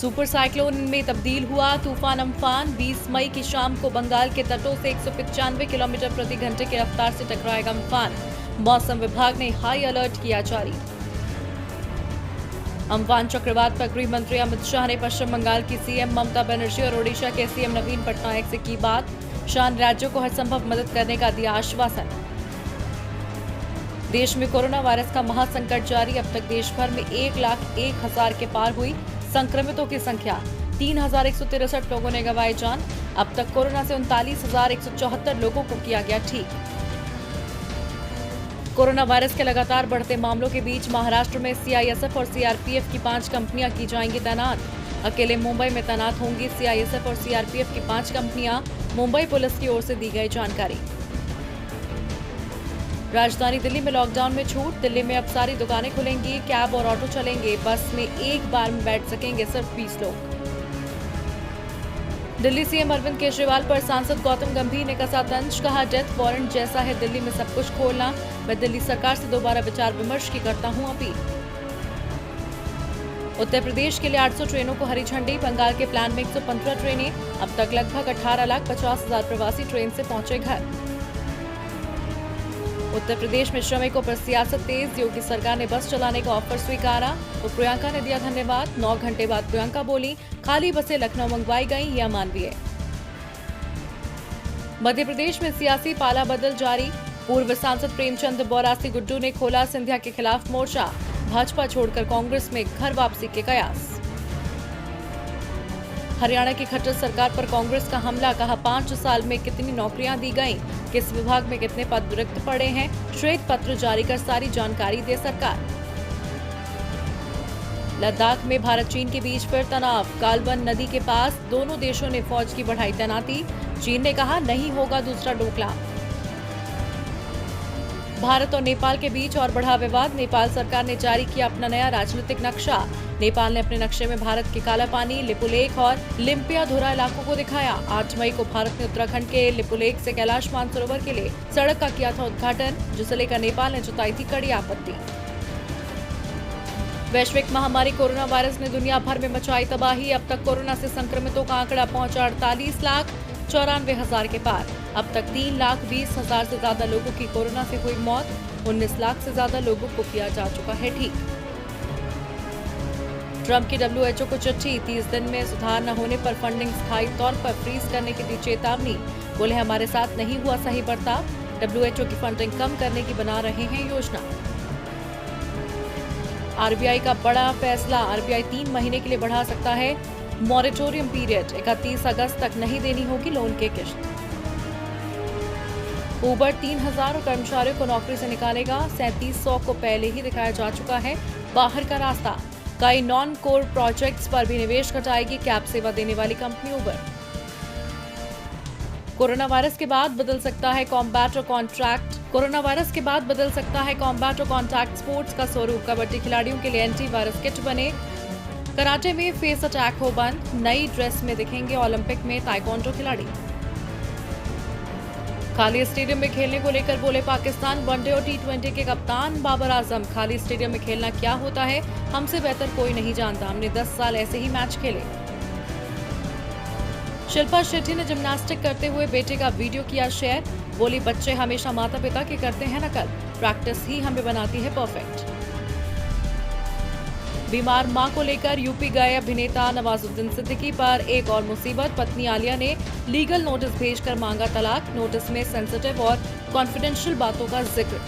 Super cyclone में तब्दील हुआ तूफान अम्फान। 20 मई की शाम को बंगाल के तटों से 195 किलोमीटर प्रति घंटे की रफ्तार से टकराएगा अम्फान। मौसम विभाग ने हाई अलर्ट किया जारी। अम्फान चक्रवात पर गृह मंत्री अमित शाह ने पश्चिम बंगाल की सीएम ममता बनर्जी और ओडिशा के सीएम नवीन पटनायक से की बात। शाह ने राज्यों को हर संभव मदद करने का दिया आश्वासन। देश में कोरोना वायरस का महासंकट जारी। अब तक देश भर में 1,01,000 के पार हुई संक्रमितों की संख्या। 3,163 लोगों ने गंवाई जान। अब तक कोरोना से 39,174 लोगों को किया गया ठीक। कोरोना वायरस के लगातार बढ़ते मामलों के बीच महाराष्ट्र में सीआईएसएफ और सीआरपीएफ की 5 कंपनियां की जाएंगी तैनात। अकेले मुंबई में तैनात होंगी सीआईएसएफ और सीआरपीएफ की 5 कंपनियां। मुंबई पुलिस की ओर से दी गई जानकारी। राजधानी दिल्ली में लॉकडाउन में छूट। दिल्ली में अब सारी दुकानें खुलेंगी, कैब और ऑटो चलेंगे। बस में एक बार में बैठ सकेंगे सिर्फ 20 लोग। दिल्ली सीएम अरविंद केजरीवाल पर सांसद गौतम गंभीर ने कसा तंज। कहा, डेथ वारंट जैसा है दिल्ली में सब कुछ खोलना। मैं दिल्ली सरकार से दोबारा विचार विमर्श की करता हूं अपील। उत्तर प्रदेश के लिए 800 ट्रेनों को हरी झंडी। बंगाल के प्लान में 115 ट्रेनें। अब तक लगभग 18,50,000 प्रवासी ट्रेन से पहुंचे घर। उत्तर प्रदेश में श्रमिकों पर सियासत तेज। योगी सरकार ने बस चलाने का ऑफर स्वीकारा तो प्रियंका ने दिया धन्यवाद। 9 घंटे बाद प्रियंका बोली, खाली बसें लखनऊ मंगवाई गई, यह अमानवीय। मध्य प्रदेश में सियासी पाला बदल जारी। पूर्व सांसद प्रेमचंद बौरासी गुड्डू ने खोला सिंधिया के खिलाफ मोर्चा। भाजपा छोड़कर कांग्रेस में घर वापसी के कयास। हरियाणा की खट्टर सरकार पर कांग्रेस का हमला। कहा, 5 साल में कितनी नौकरियां दी गईं, किस विभाग में कितने पद रिक्त पड़े हैं, श्वेत पत्र जारी कर सारी जानकारी दे सरकार। लद्दाख में भारत चीन के बीच फिर तनाव। गालवन नदी के पास दोनों देशों ने फौज की बढ़ाई तैनाती। चीन ने कहा, नहीं होगा दूसरा डोकलाम। भारत और नेपाल के बीच और बढ़ा विवाद। नेपाल सरकार ने जारी किया अपना नया राजनीतिक नक्शा। नेपाल ने अपने नक्शे में भारत के काला पानी, लिपुलेख और लिम्पियाधुरा इलाकों को दिखाया। 8 मई को भारत ने उत्तराखंड के लिपुलेख से कैलाश मानसरोवर के लिए सड़क का किया था उद्घाटन, जिसे लेकर नेपाल ने जताई थी कड़ी आपत्ति। वैश्विक महामारी कोरोना वायरस ने दुनिया भर में मचाई तबाही। अब तक कोरोना से संक्रमितों का आंकड़ा पहुंचा 48,94,000 के पार। अब तक 3,20,000 से ज्यादा लोगों की कोरोना से हुई मौत। 19 लाख से ज्यादा लोगों को किया जा चुका है ठीक। ट्रंप की डब्ल्यूएचओ को चिट्ठी। 30 दिन में सुधार न होने पर फंडिंग स्थायी तौर पर फ्रीज करने की दी चेतावनी। बोले, हमारे साथ नहीं हुआ सही बर्ताव। डब्ल्यूएचओ की फंडिंग कम करने की बना रहे हैं योजना। आरबीआई का बड़ा फैसला। आरबीआई 3 महीने के लिए बढ़ा सकता है मॉरेटोरियम पीरियड। 31 अगस्त तक नहीं देनी होगी लोन की किश्त। उबर 3,000 कर्मचारियों को नौकरी से निकालेगा। 3700 को पहले ही दिखाया जा चुका है बाहर का रास्ता। कई नॉन कोर प्रोजेक्ट्स पर भी निवेश घटाएगी कैब सेवा देने वाली कंपनी उबर। कोरोना वायरस के बाद बदल सकता है कॉम्बैट और कॉन्ट्रैक्ट। कोरोना वायरस के बाद बदल सकता है कॉम्बैट और कॉन्टैक्ट स्पोर्ट्स का स्वरूप। कबड्डी खिलाड़ियों के लिए एंटी वायरस किट बने। कराटे में फेस अटैक हो बंद। नई ड्रेस में दिखेंगे ओलंपिक में ताइक्वांडो खिलाड़ी। खाली स्टेडियम में खेलने को लेकर बोले पाकिस्तान वनडे और टी20 के कप्तान बाबर आजम। खाली स्टेडियम में खेलना क्या होता है, हमसे बेहतर कोई नहीं जानता। हमने 10 साल ऐसे ही मैच खेले। शिल्पा शेट्टी ने जिम्नास्टिक करते हुए बेटे का वीडियो किया शेयर। बोली, बच्चे हमेशा माता पिता के करते हैं नकल, प्रैक्टिस ही हमें बनाती है परफेक्ट। बीमार मां को लेकर यूपी गए अभिनेता नवाजुद्दीन सिद्दीकी पर एक और मुसीबत। पत्नी आलिया ने लीगल नोटिस भेजकर मांगा तलाक। नोटिस में सेंसिटिव और कॉन्फिडेंशियल बातों का जिक्र।